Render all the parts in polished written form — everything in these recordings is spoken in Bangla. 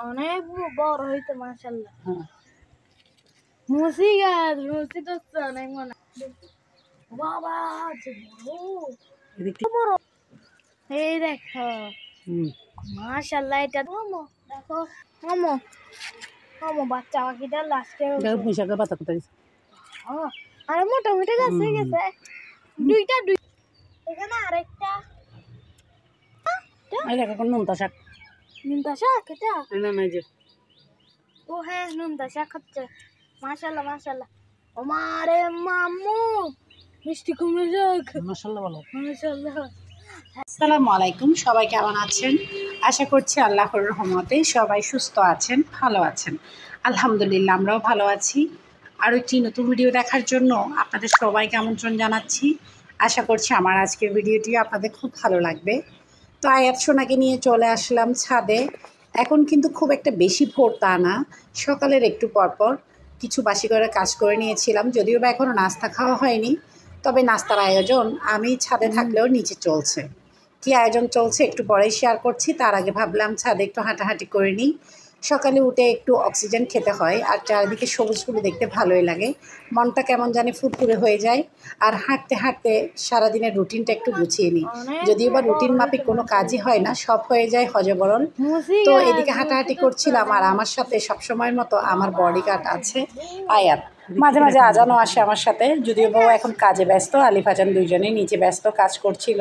অনেক বড় হইতে মাশাআল্লাহ। মুসি গাছ মুসি তো অনেক মনে বাবা যে বড় এই দেখো মাশাআল্লাহ এটা মামো দেখো মামো মামো বাচ্চা পাখিটা লাস্টে বৈশাখের পাতা কোথায় আরে মোটামুটি গাছ হয়ে গেছে দুইটা এখানে আরেকটা এই দেখো নোনতা শাক নোনতা শাক এটা না না যে ও হ্যাঁ নোনতা শাক হচ্ছে মাশাআল্লাহ মাশাআল্লাহ ও মারে মামু মিষ্টি কুমড়া শাক মাশাআল্লাহ ভালো মাশাআল্লাহ। আসসালামু আলাইকুম, সবাই কেমন আছেন? আশা করছি আল্লাহর রহমতে সবাই সুস্থ আছেন, ভালো আছেন। আলহামদুলিল্লাহ আমরাও ভালো আছি। আরও একটি নতুন ভিডিও দেখার জন্য আপনাদের সবাইকে আমন্ত্রণ জানাচ্ছি। আশা করছি আমার আজকের ভিডিওটি আপনাদের খুব ভালো লাগবে। তো আয়াত সোনাকে নিয়ে চলে আসলাম ছাদে। এখন কিন্তু খুব একটা বেশি ভোর তা না, সকালের একটু পরপর কিছু বাসি করে কাজ করে নিয়েছিলাম, যদিও বা এখনও নাস্তা খাওয়া হয়নি। তবে নাস্তার আয়োজন আমি ছাদে থাকলেও নিচে চলছে। কী আয়োজন চলছে একটু পরেই শেয়ার করছি। তার আগে ভাবলাম ছাদে একটু হাঁটাহাঁটি করে নিই। সকালে উঠে একটু অক্সিজেন খেতে হয়, আর চারিদিকে সবুজগুলো দেখতে ভালোই লাগে, মনটা কেমন জানি ফুরফুরে হয়ে যায়। আর হাঁটতে হাঁটতে সারাদিনের রুটিনটা একটু গুছিয়ে নিই, যদিও বা রুটিন মাফিক কোনো কাজই হয় না, সব হয়ে যায় হজবরল। তো এদিকে হাঁটাহাঁটি করছিলাম, আর আমার সাথে সবসময়ের মতো আমার বডিগার্ড আছে আয়াত। মাঝে মাঝে আজানও আসে আমার সাথে, যদিও বউ এখন কাজে ব্যস্ত। আলিফ আজান দুইজনেই নিচে ব্যস্ত কাজ করছিল,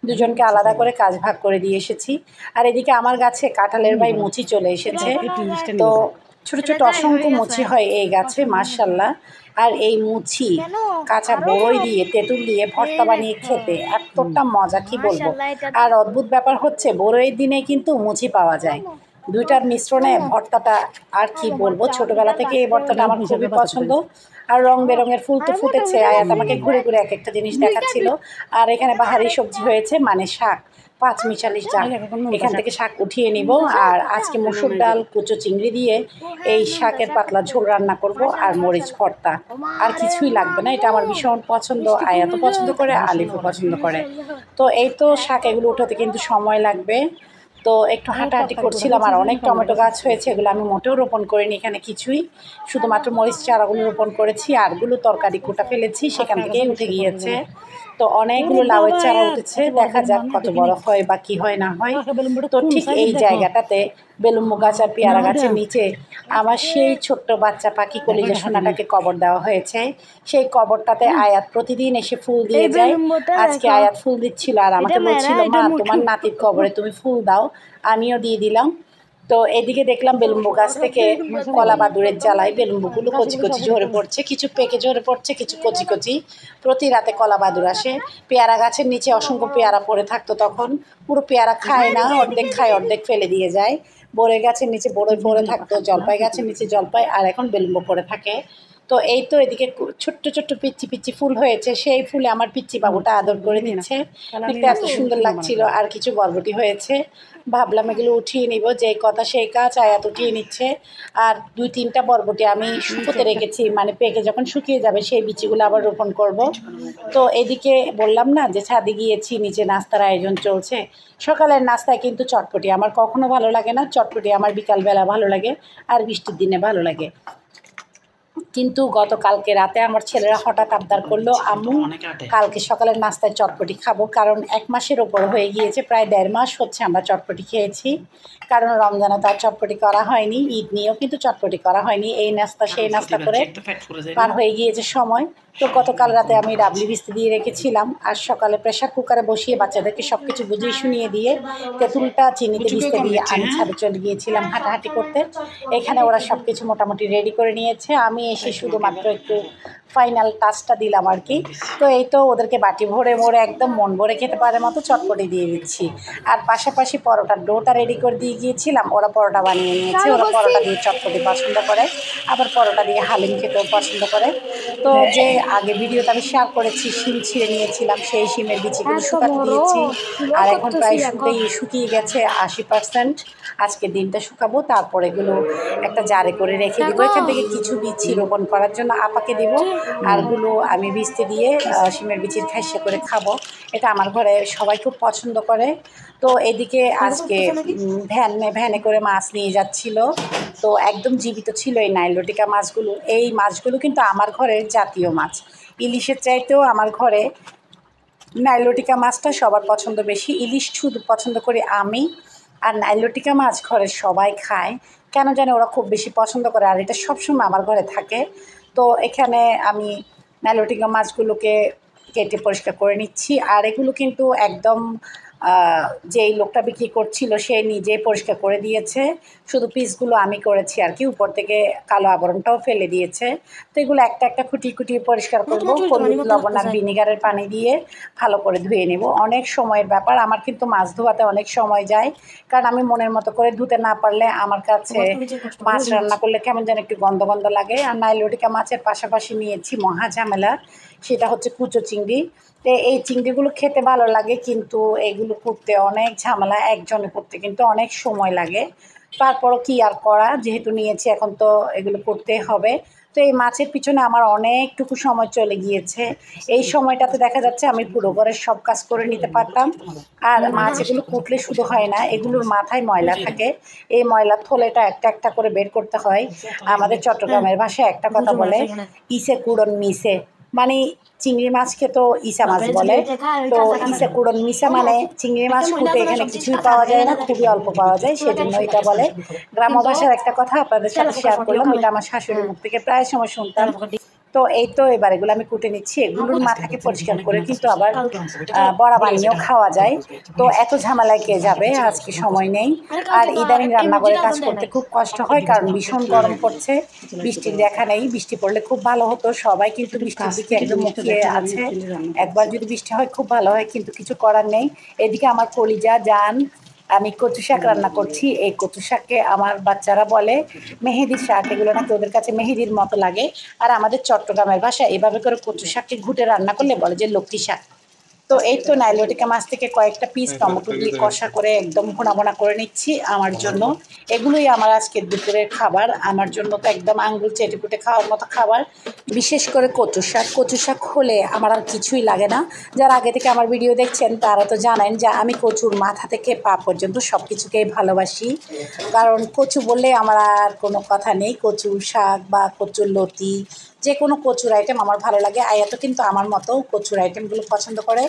দুজনকে আলাদা করে কাজ ভাগ করে দিয়ে এসেছি। আর এদিকে আমার গাছে কাঁঠালের বাই মুচি চলে এসেছে। তো ছোট ছোট অসংখ্য মুচি হয় এই গাছে মাশাআল্লাহ। আর এই মুচি কাঁচা বড়ই দিয়ে তেঁতুল দিয়ে ভর্তা বানিয়ে খেতে এতটা মজা কি বলবো। আর অদ্ভুত ব্যাপার হচ্ছে বড়ইয়ের দিনে কিন্তু মুচি পাওয়া যায়, দুইটার মিশ্রণে ভর্তাটা আর কি বলবো। ছোটবেলা থেকে এই ভর্তাটা আমার খুবই পছন্দ। আর রং বেরঙের ফুল তো ফুটেছে, আয়াত আমাকে ঘুরে ঘুরে এক একটা জিনিস দেখাচ্ছিল। আর এখানে বাহারি সবজি হয়েছে, মানে শাক, 5 মিশালি শাক। এখান থেকে শাক উঠিয়ে নিব। আর আজকে মসুর ডাল কুচো চিংড়ি দিয়ে এই শাকের পাতলা ঝোল রান্না করব, আর মরিচ ভর্তা। আর কিছুই লাগবে না, এটা আমার ভীষণ পছন্দ। আয়াতও পছন্দ করে, আলিফও পছন্দ করে। তো এই তো শাক এগুলো উঠাতে কিন্তু সময় লাগবে। তো একটু হাঁটাহাঁটি করছিলাম। আর অনেক টমেটো গাছ হয়েছে, এগুলো আমি মোটেও রোপণ করিনি, এখানে কিছুই, শুধুমাত্র মরিচ চারাগুলো রোপণ করেছি। আরগুলো তরকারি কোটা ফেলেছি, সেখান থেকেই উঠে গিয়েছে। তো অনেকগুলো লাউয়ের চারা উঠেছে, দেখা যাক কত বড় হয় বা কি হয় না হয়। তো ঠিক এই জায়গাটাতে বেলুম্বু গাছ আর পেয়ারা গাছের নিচে আমার সেই ছোট্ট বাচ্চা পাখি কলিজা সোনাটাকে কবর দেওয়া হয়েছে। সেই কবরটাতে আয়াত প্রতিদিন এসে ফুল দিয়ে যায়। আজকে আয়াত ফুল দিচ্ছিল, আর আমাকে বলছিল, মা তোমার নাতির কবরে তুমি ফুল দাও। আমিও দিয়ে দিলাম। তো এদিকে দেখলাম বেলুম্বু গাছ থেকে কলা বাদুরের জ্বালায় বেলুম্বুগুলো কচি কচি ঝরে পড়ছে, কিছু পেকে ঝরে পড়ছে, কিছু কচি কচি। প্রতি রাতে কলা বাদুর আসে। পেয়ারা গাছের নিচে অসংখ্য পেয়ারা পড়ে থাকতো, তখন পুরো পেয়ারা খায় না, অর্ধেক খায় অর্ধেক ফেলে দিয়ে যায়। বড়ই গাছের নিচে বড়ই পড়ে থাকতো, জলপাই গাছের নিচে জলপাই, আর এখন বেলুম্বু পড়ে থাকে। তো এই তো এদিকে ছোট্ট ছোট্ট পিচ্ছি পিচ্ছি ফুল হয়েছে, সেই ফুলে আমার পিচ্ছি বাবুটা আদর করে দিচ্ছে, দেখতে এত সুন্দর লাগছিল। আর কিছু বরবটি হয়েছে, ভাবলাম এগুলো উঠিয়ে নিব, যেই কথা সেই কাজ, আয়াত উঠিয়ে নিচ্ছে। আর 2-3টা বরবটি আমি শুকোতে রেখেছি, মানে পেকে যখন শুকিয়ে যাবে সেই বিচিগুলো আবার রোপণ করব। তো এদিকে বললাম না যে ছাদে গিয়েছি, নিচে নাস্তার আয়োজন চলছে। সকালের নাস্তায় কিন্তু চটপটি আমার কখনো ভালো লাগে না, চটপটি আমার বিকালবেলা ভালো লাগে, আর বৃষ্টির দিনে ভালো লাগে। কিন্তু গতকালকে রাতে আমার ছেলেরা হঠাৎ আবদার করলো, আম্মু কালকে সকালের নাস্তায় চটপটি খাবো। কারণ 1 মাসের ওপর হয়ে গিয়েছে, প্রায় 1.5 মাস হচ্ছে আমরা চটপটি খেয়েছি। কারণ রমজানে তো আর চটপটি করা হয়নি, ঈদ নিয়েও কিন্তু চটপটি করা হয়নি, এই নাস্তা সেই নাস্তা করে পার হয়ে গিয়েছে সময়। তো গতকাল রাতে আমি ডাবলি ভিজতে দিয়ে রেখেছিলাম, আর সকালে প্রেশার কুকারে বসিয়ে বাচ্চাদেরকে সব কিছু বুঝিয়ে শুনিয়ে দিয়ে তেঁতুলটা চিনিতে ভিজতে দিয়ে আমি ছাদে চলে গিয়েছিলাম হাঁটাহাঁটি করতে। এখানে ওরা সব কিছু মোটামুটি রেডি করে নিয়েছে, আমি এসে শুধুমাত্র একটু ফাইনাল টাচটা দিলাম আর কি। তো এই তো ওদেরকে বাটি ভরে ভরে একদম মন ভরে খেতে পারে মতো চটপটি দিয়ে দিচ্ছি। আর পাশাপাশি পরোটার ডোটা রেডি করে দিয়ে গিয়েছিলাম, ওরা পরোটা বানিয়ে নিয়েছে। ওরা পরোটা দিয়ে চটপটি পছন্দ করে, আবার পরোটা দিয়ে হালিম খেতেও পছন্দ করে। তো যে আগে ভিডিওতে আমি শেয়ার করেছি শিম ছিঁড়ে নিয়েছিলাম, সেই শিমের বিচিগুলো শুকাতে দিয়েছি। আর এখন প্রায় শুকিয়ে গেছে 80%। আজকে দিনটা শুকাবো, তারপর এগুলো একটা জারে করে রেখে দিব। এখান থেকে কিছু বিচি রোপণ করার জন্য আপাকে দিব, আরগুলো আমি ভিজতে দিয়ে শিমের বিচির খাইসা করে খাবো। এটা আমার ঘরে সবাই খুব পছন্দ করে। তো এদিকে আজকে ভ্যানে করে মাছ নিয়ে যাচ্ছিল, তো একদম জীবিত ছিল এই নাইলোটিকা মাছগুলো। এই মাছগুলো কিন্তু আমার ঘরের জাতীয় মাছ। ইলিশের চাইতেও আমার ঘরে নাইলোটিকা মাছটা সবার পছন্দ বেশি। ইলিশ শুধু পছন্দ করি আমি, আর নাইলোটিকা মাছ ঘরের সবাই খায়, কেন জানি ওরা খুব বেশি পছন্দ করে, আর এটা সবসময় আমার ঘরে থাকে। তো এখানে আমি নাইলোটিকা মাছগুলোকে কেটে পরিষ্কার করে নিচ্ছি। আর এগুলো কিন্তু একদম যেই লোকটা বিক্রি করছিল সে নিজেই পরিষ্কার করে দিয়েছে, শুধু পিসগুলো আমি করেছি আর কি, উপর থেকে কালো আবরণটাও ফেলে দিয়েছে। তো এগুলো একটা একটা খুঁটিয়ে খুঁটিয়ে পরিষ্কার করবো, হলুদ লবণ আর ভিনিগারের পানি দিয়ে ভালো করে ধুয়ে নেব। অনেক সময়ের ব্যাপার, আমার কিন্তু মাছ ধোয়াতে অনেক সময় যায়, কারণ আমি মনের মতো করে ধুতে না পারলে আমার কাছে মাছ রান্না করলে কেমন যেন একটু গন্ধ গন্ধ লাগে। আর নাইলোটিকা মাছের পাশাপাশি নিয়েছি মহা ঝামেলা, সেটা হচ্ছে কুচো চিংড়ি। তো এই চিংড়িগুলো খেতে ভালো লাগে, কিন্তু এগুলো করতে অনেক ঝামেলা, একজনে করতে কিন্তু অনেক সময় লাগে। তারপরও কি আর করা, যেহেতু নিয়েছি এখন তো এগুলো করতেই হবে। তো এই মাছের পিছনে আমার অনেকটুকু সময় চলে গিয়েছে। এই সময়টাতে দেখা যাচ্ছে আমি পুরো ঘরের সব কাজ করে নিতে পারতাম। আর মাছ এগুলো কুটলে শুধু হয় না, এগুলোর মাথায় ময়লা থাকে, এই ময়লার থলেটা একটা একটা করে বের করতে হয়। আমাদের চট্টগ্রামের ভাষায় একটা কথা বলে, ইসে কুড়ন মিশে, মানে চিংড়ি মাছকে তো ইসা মাছ বলে। তো ইসা কুড়ন মিশা মানে চিংড়ি মাছ কুটে এখানে কিছুই পাওয়া যায় না, খুবই অল্প পাওয়া যায়, সেজন্য এটা বলে। গ্রাম্য ভাষার একটা কথা আপনাদের সাথে শেয়ার করলাম, এটা আমার শাশুড়ির মুখ থেকে প্রায় সময় শুনতাম। তো এই তো এবার এগুলো আমি কুটে নিচ্ছি। এগুলোর মাথাকে পরিষ্কার করে কিন্তু আবার বড়া বানিয়েও খাওয়া যায়। তো এত ঝামেলায় কে যাবে, আজকে সময় নেই। আর ইদানিং রান্নাঘরে কাজ করতে খুব কষ্ট হয়, কারণ ভীষণ গরম পড়ছে, বৃষ্টির দেখা নেই। বৃষ্টি পড়লে খুব ভালো হতো, সবাই কিন্তু বৃষ্টির দিকে একদম মুখিয়ে আছে। একবার যদি বৃষ্টি হয় খুব ভালো হয়, কিন্তু কিছু করার নেই। এদিকে আমার কলিজা জান, আমি কচু শাক রান্না করছি। এই কচু শাককে আমার বাচ্চারা বলে মেহেদির শাক, এগুলো নাকি ওদের কাছে মেহেদির মতো লাগে। আর আমাদের চট্টগ্রামের ভাষায় এভাবে করে কচু শাককে ঘুটে রান্না করলে বলে যে লক্ষ্মী শাক। তো এই তো নাইলোটিকা মাছ থেকে কয়েকটা পিস টমেটো দিয়ে কষা করে একদম ভোনা ভোনা করে নিচ্ছি আমার জন্য। এগুলোই আমার আজকের দুপুরের খাবার, আমার জন্য তো একদম আঙ্গুল চেটেপুটে খাওয়ার মতো খাবার। বিশেষ করে কচু শাক, কচু শাক হলে আমার আর কিছুই লাগে না। যারা আগে থেকে আমার ভিডিও দেখছেন তারা তো জানেন যে আমি কচুর মাথা থেকে পা পর্যন্ত সব কিছুকেই ভালোবাসি, কারণ কচু বললে আমার আর কোনো কথা নেই। কচু শাক বা কচুর লতি, যে কোনো কচুর আইটেম আমার ভালো লাগে। আয়া তো কিন্তু আমার মতো কচুর আইটেমগুলো পছন্দ করে।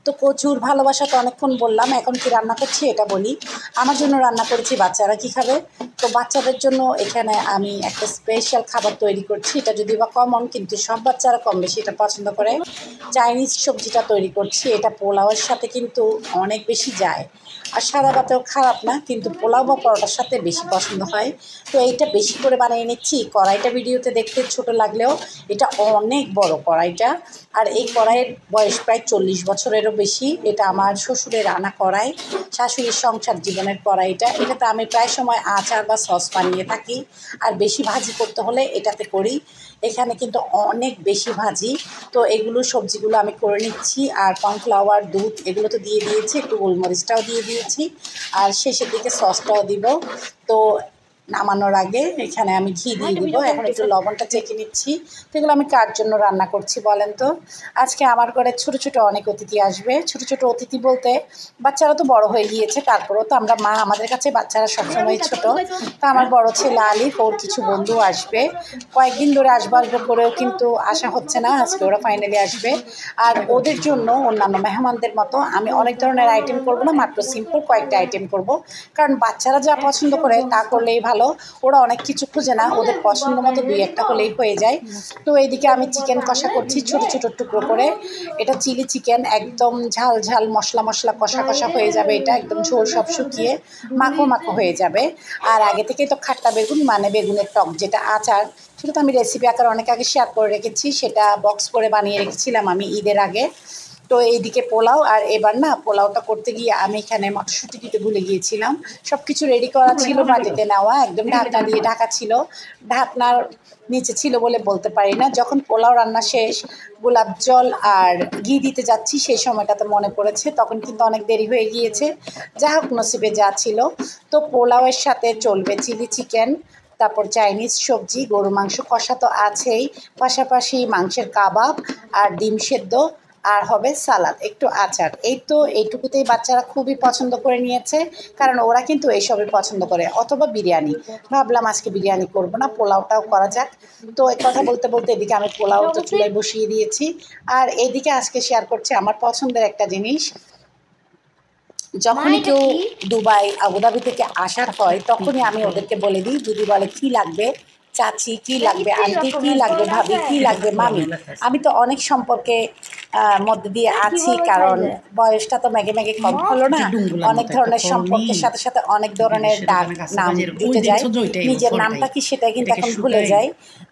তো কচুর ভালোবাসা তো অনেকক্ষণ বললাম, এখন কি রান্না করছি এটা বলি। আমার জন্য রান্না করেছি, বাচ্চারা কি খাবে, তো বাচ্চাদের জন্য এখানে আমি একটা স্পেশাল খাবার তৈরি করছি। এটা যদি বা কমন, কিন্তু সব বাচ্চারা কম বেশি এটা পছন্দ করে। চাইনিজ সবজিটা তৈরি করছি, এটা পোলাওয়ের সাথে কিন্তু অনেক বেশি যায়, আর সাদা ভাতেও খারাপ না, কিন্তু পোলাও বা পরোটার সাথে বেশি পছন্দ হয়। তো এইটা বেশি করে বানিয়ে নিচ্ছি। কড়াইটা ভিডিওতে দেখতে ছোট লাগলেও এটা অনেক বড় কড়াইটা, আর এই কড়াইয়ের বয়স প্রায় 40 বছরেরও বেশি। এটা আমার শ্বশুরের আনা কড়াই, শাশুড়ির সংসার জীবনের কড়াইটা। এটাতে আমি প্রায় সময় আচার বা সস বানিয়ে থাকি, আর বেশি ভাজি করতে হলে এটাতে করি। এখানে কিন্তু অনেক বেশি ভাজি। তো এগুলো সবজিগুলো আমি করে নিচ্ছি, আর কর্নফ্লাওয়ার, দুধ এগুলো তো দিয়ে দিয়েছি, একটু গোলমরিচটাও দিয়ে দিয়েছি, আর শেষের দিকে সসটাও দিব। তো নামানোর আগে এখানে আমি ঘি দিয়ে দিব। এখন একটু লবণটা চেখে নিচ্ছি। তো এগুলো আমি কার জন্য রান্না করছি বলেন তো? আজকে আমার ঘরে ছোট ছোট অনেক অতিথি আসবে। ছোট ছোট অতিথি বলতে বাচ্চারা তো বড় হয়ে গিয়েছে, তারপরেও তো আমরা মা, আমাদের কাছে বাচ্চারা সবসময় ছোট। তো আমার বড় ছেলে আলিফ, ওর কিছু বন্ধু আসবে, কয়েকদিন ধরে আসবো আসবো করেও কিন্তু আসা হচ্ছে না, আজকে ওরা ফাইনালি আসবে। আর ওদের জন্য অন্যান্য মেহমানদের মতো আমি অনেক ধরনের আইটেম করব না, মাত্র সিম্পল কয়েকটা আইটেম করব, কারণ বাচ্চারা যা পছন্দ করে তা করলেই ভালো। ওরা অনেক কিছু খুঁজে না, ওদের পছন্দ মতো দুই একটা হলেই হয়ে যায়। তো এইদিকে আমি চিকেন কষা করছি ছোট ছোট টুকরো করে। এটা চিলি চিকেন, একদম ঝাল ঝাল মশলা মশলা কষা কষা হয়ে যাবে, এটা একদম ঝোল সব শুকিয়ে মাখো মাখো হয়ে যাবে। আর আগে থেকেই তো খাট্টা বেগুন, মানে বেগুনের টক যেটা আচার, সেটা তো আমি রেসিপি আকারে অনেক আগে শেয়ার করে রেখেছি, সেটা বক্স করে বানিয়ে রেখেছিলাম আমি ঈদের আগে। তো এইদিকে পোলাও, আর এবার না পোলাওটা করতে গিয়ে আমি এখানে মটরশুঁটি দিতে ভুলে গিয়েছিলাম। সব কিছু রেডি করা ছিল, মাটিতে নেওয়া, একদম ঢাকনা দিয়ে ঢাকা ছিল, ঢাকনার নিচে ছিল বলে বলতে পারি না। যখন পোলাও রান্না শেষ, গোলাপ জল আর ঘি দিতে যাচ্ছি, সেই সময়টাতে মনে পড়েছে, তখন কিন্তু অনেক দেরি হয়ে গিয়েছে। যা হোক, নসিবে যা ছিল। তো পোলাওয়ের সাথে চলবে চিলি চিকেন, তারপর চাইনিজ সবজি, গরু মাংস কষা তো আছেই, পাশাপাশি মাংসের কাবাব আর ডিম সেদ্ধ, আর হবে সালাদ, একটু আচার। এই তো এইটুকুতেই বাচ্চারা খুবই পছন্দ করে নিয়েছে, কারণ ওরা কিন্তু এইসবই পছন্দ করে। অথবা বিরিয়ানি, ভাবলাম আজকে বিরিয়ানি করব না, পোলাওটাও করা যাক। তো এই কথা বলতে বলতে এদিকে আমি পোলাও তো চুলায় বসিয়ে দিয়েছি, আর এইদিকে আজকে শেয়ার করছি আমার পছন্দের একটা জিনিস। যখনই কেউ দুবাই আবুধাবি থেকে আসার হয়, তখনই আমি ওদেরকে বলে দিই, যদি বলে কী লাগবে চাচি, কী লাগবে আন্টি, কী লাগবে ভাবি, কী লাগবে মামি। আমি তো অনেক সম্পর্কে মধ্যে দিয়ে আছি, কারণ বয়সটা তো মেঘে মেঘে কম হলো না। অনেক ধরনের সম্পর্কের সাথে সাথে অনেক ধরনের ডাক নাম জুটে যায়, নিজের নামটা কি সেটা কিন্তু এখন ভুলে যায়।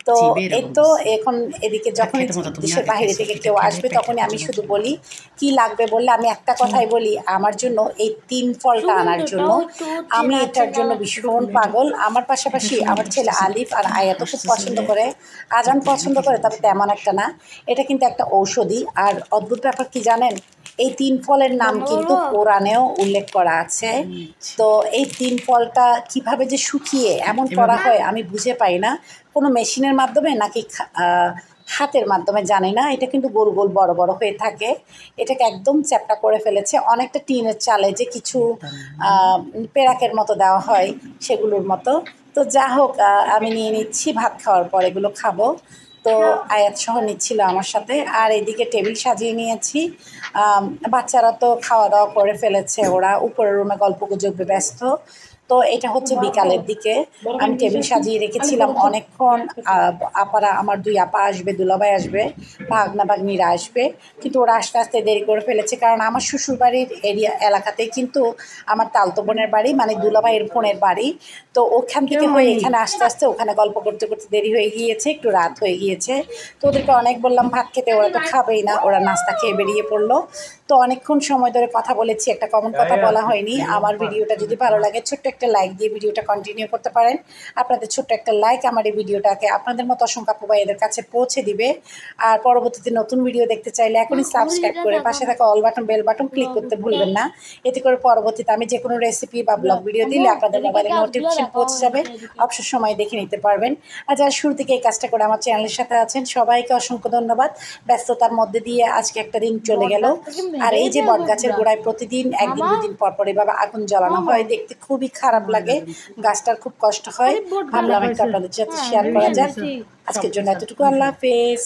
তো এই তো এখন এদিকে যখন দেশের বাইরে থেকে কেউ আসবে, তখনই আমি শুধু বলি কী লাগবে, বললে আমি একটা কথাই বলি, আমার জন্য এই 3 ফলটা আনার জন্য। আমি এটার জন্য ভীষণ পাগল। আমার পাশাপাশি আমার ছেলে আলিফ আর আয়াতও খুব পছন্দ করে, আজান পছন্দ করে, তবে তেমন একটা না। এটা কিন্তু একটা ঔষধি। আর অদ্ভুত ব্যাপার কি জানেন, এই 3 ফলের নাম কিন্তু কোরআনেও উল্লেখ করা আছে। তো এই 3 ফলটা কিভাবে যে শুকিয়ে এমন করা হয় আমি বুঝে পাই না, কোনো মেশিনের মাধ্যমে নাকি হাতের মাধ্যমে জানি না। এটা কিন্তু গোল গোল বড় বড় হয়ে থাকে, এটাকে একদম চ্যাপ্টা করে ফেলেছে, অনেকটা টিনের চালে যে কিছু পেরাকের মতো দেওয়া হয় সেগুলোর মতো। তো যা হোক, আমি নিয়ে নিচ্ছি, ভাত খাওয়ার পর এগুলো খাবো। তো আয়াত সহ নিচ্ছিল আমার সাথে, আর এদিকে টেবিল সাজিয়ে নিয়েছি। বাচ্চারা তো খাওয়া দাওয়া করে ফেলেছে, ওরা উপরের রুমে গল্পগুজবে ব্যস্ত। তো এটা হচ্ছে বিকালের দিকে আমি টেবিল সাজিয়ে রেখেছিলাম অনেকক্ষণ। আপারা, আমার 2 আপা আসবে, দুলাভাই আসবে, ভাগনা ভাগ্নিরা আসবে, কিন্তু ওরা আস্তে আস্তে দেরি করে ফেলেছে, কারণ আমার শ্বশুরবাড়ির এলাকাতেই কিন্তু আমার তালতো বোনের বাড়ি, মানে দুলাভাইয়ের বোনের বাড়ি। তো ওখান থেকে হয়ে এখানে আস্তে আস্তে ওখানে গল্প করতে করতে দেরি হয়ে গিয়েছে, একটু রাত হয়ে গিয়েছে। তো ওদেরকে অনেক বললাম ভাত খেতে, ওরা তো খাবেই না, ওরা নাস্তা খেয়ে বেরিয়ে পড়লো। তো অনেকক্ষণ সময় ধরে কথা বলেছি, একটা কমন কথা বলা হয়নি। আমার ভিডিওটা যদি ভালো লাগে, ছোট্ট একটা লাইক দিয়ে ভিডিওটা কন্টিনিউ করতে পারেন। আপনাদের ছোট্ট একটা লাইক আমার এই ভিডিওটাকে আপনাদের মতো অসংখ্য আপু ভাইদের কাছে পৌঁছে দিবে। আর পরবর্তীতে নতুন ভিডিও দেখতে চাইলে এখনই সাবস্ক্রাইব করে পাশে থাকা all button, bell button click করতে ভুলবেন না। এতে করে পরবর্তীতে আমি যে কোনো রেসিপি বা ব্লগ ভিডিও দিলে আপনাদের মোবাইলে নোটিফিকেশন পৌঁছে যাবে, অবসর সময় দেখে নিতে পারবেন। আর যারা শুরু থেকে এই কাজটা করে আমার চ্যানেলের সাথে আছেন, সবাইকে অসংখ্য ধন্যবাদ। ব্যস্ততার মধ্যে দিয়ে আজকে একটা দিন চলে গেল। আর এই যে বটগাছের গোড়ায় প্রতিদিন 1 দিন 2 দিন পর পর এভাবে আগুন জ্বালানো হয়, দেখতে খুবই খারাপ লাগে, গাছটার খুব কষ্ট হয়। ভাবলাম একটু আপনাদের সাথে শেয়ার করা যাক। আজকের জন্য এতটুকু, আল্লাহ হাফেজ।